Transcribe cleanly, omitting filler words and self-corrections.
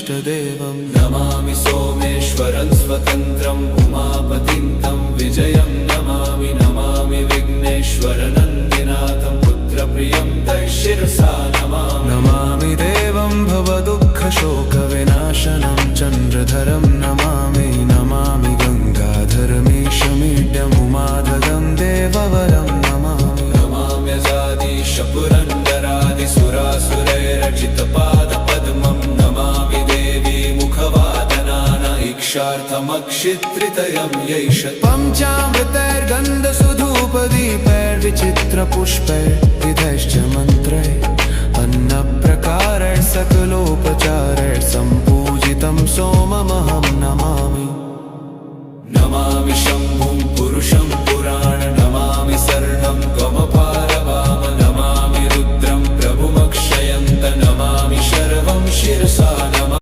इष्टदेवं नमामि सोमेश्वरं स्वतन्त्रम् उमापतिं तं विजयं नमामि नमामि विघ्नेश्वरनन्दिनाथं पुत्रप्रियं तैशिरसा नमामि नमामि देवं भवदुःखशोकविनाशनं चन्द्रधरं नमामि नमामि गङ्गाधरमीशमीड्यमुमाधगं देववरं नमामि नमाम्यजादीश पुरन्दरादिसुरासुरैरचितपादपद्मं नमामि देवी मुखवादनान इक्षार्थमक्षित्रितयं यैष पञ्चामृतैर्गन्धसुधूपदीपैर्विचित्रपुष्पैर्विधैश्च मन्त्रैः अन्नप्रकारैः सकलोपचारैः